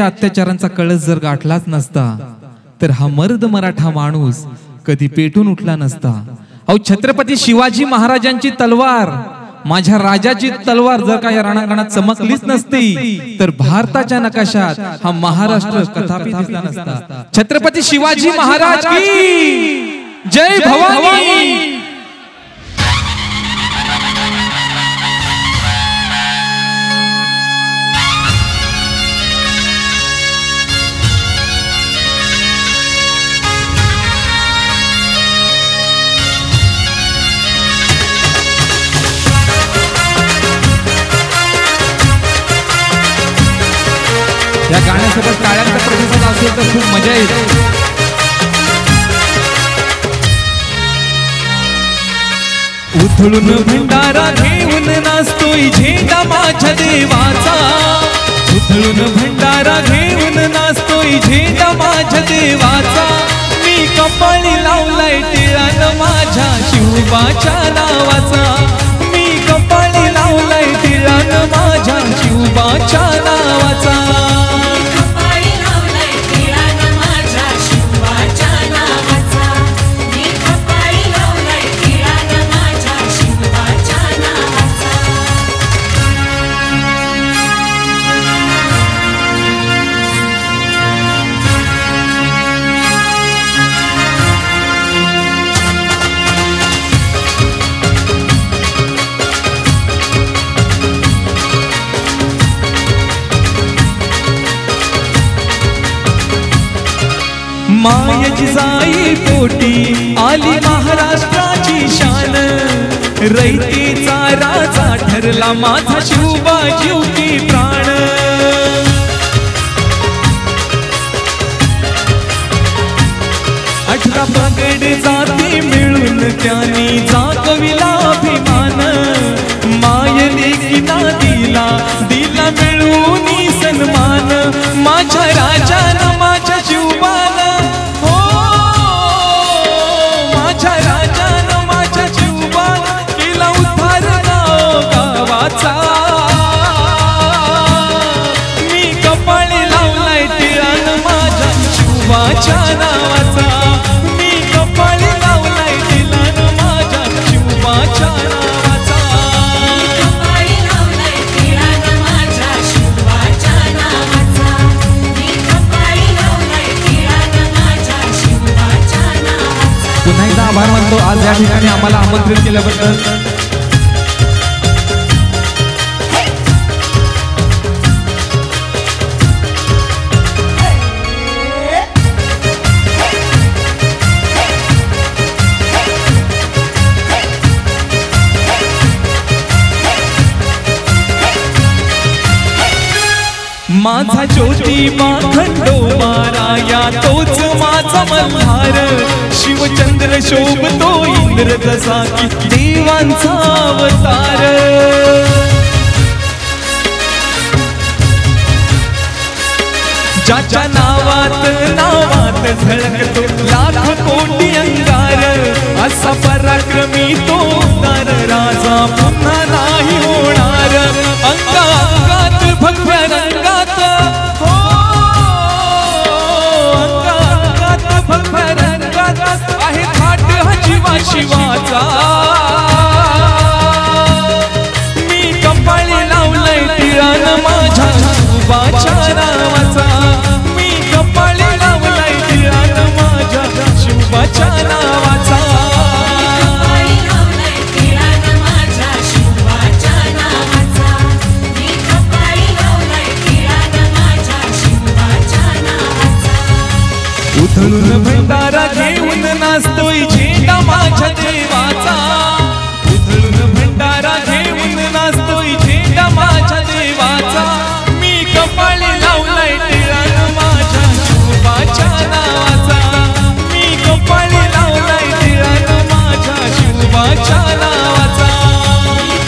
अत्याचारांचा कळस जर गाठलाच नसता तर हा मर्द मराठा माणूस कधी पेटून उठला नसता। अहो छत्रपती शिवाजी महाराजांची तलवार, माझ्या राजाची तलवार जर का या रणांगणात चमकलीच नसती तर भारताच्या नकाशात हा महाराष्ट्र कदापि दिसला नसता। छत्रपती शिवाजी महाराज की जय भवानी। या गाण्यासोबत टाळ्यांचा प्रतिसाद असेल तर खूप मजा येईल। उधळून भंडारा घेऊन नाचतोय झेंडा माझ्या देवाचा, उधळून भंडारा घेऊन नाचतोय झेंडा माझ्या देवाचा। मी कपाळी लावलाय टिळानं माझ्या शिवबाच्या नावाचा, मी कपाळी लावलाय टिळानं माझ्या शिवबाच्या नावाचा। माय जिजाई पोटी आली महाराष्ट्राची शान, रयतेचा राजा ठरला माझा शिवबा जीव की प्राण। अठरा पगड जाती मिळून त्यांनी जागविला अभिमान, माय लेकीना दिला दिला मिळून सन्मान। माझ्या राजानं माझ्या शिवबानं मी कपाळी लावलाय टिळानं माझ्या शिवबाच्या नावाचा, मी कपाळी लावलाय टिळानं माझ्या शिवबाच्या नावाचा। कपाळी लावलाय टिळानं माझ्या शिवबाच्या नावाचा, मी कपाळी लावलाय टिळानं माझ्या शिवबाच्या नावाचा। पुन्हा एकदा आभार मानतो आज या ठिकाणी आम्हाला आमंत्रित केल्याबद्दल। माझा ज्योतिबा खंडोबा राया तोच माझा मल्हार, शिवचंद्र शोभतो इंद्र जसा की देवांचा अवतार। ज्याच्या नावात नावात झळकतो लाख कोटी अंगार, असा पराक्रमी तो उदार राजा पुन्हा नाही होणार। अंगात भगव्या रंगात हो, अंगात भगव्या रंगात आहे थाट हा जीवा शिवाचा। मी कपाळी लावलंय टिळानं माझ्या शिवबाच्या नावाचा, मी कपाळी लावलंय टिळानं माझ्या शिवबाच्या नावाचा। उधळून भंडारा घेऊन नाचतोय झेंडा माझ्या देवाचा, उधळून भंडारा घेऊन नाचतोय झेंडा माझ्या देवाचा। मी कपाळी लावलाय टिळानं माझ्या शिवबाच्या नावाचा, मी कपाळी लावलाय टिळानं माझ्या शिवबाच्या नावाचा।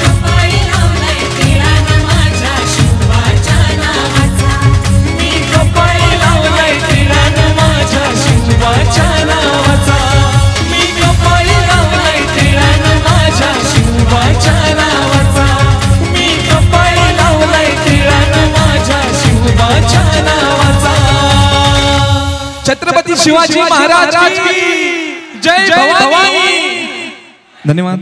कपाळी लावलाय टिळानं माझ्या शिवबाच्या नावाचा, मी कपाळी लावलाय टिळानं माझ्या शिवबाच्या नावाचा, मी कपाळी लावलाय टिळानं छत्रपती शिवाजी महाराज की जय भवानी. धन्यवाद.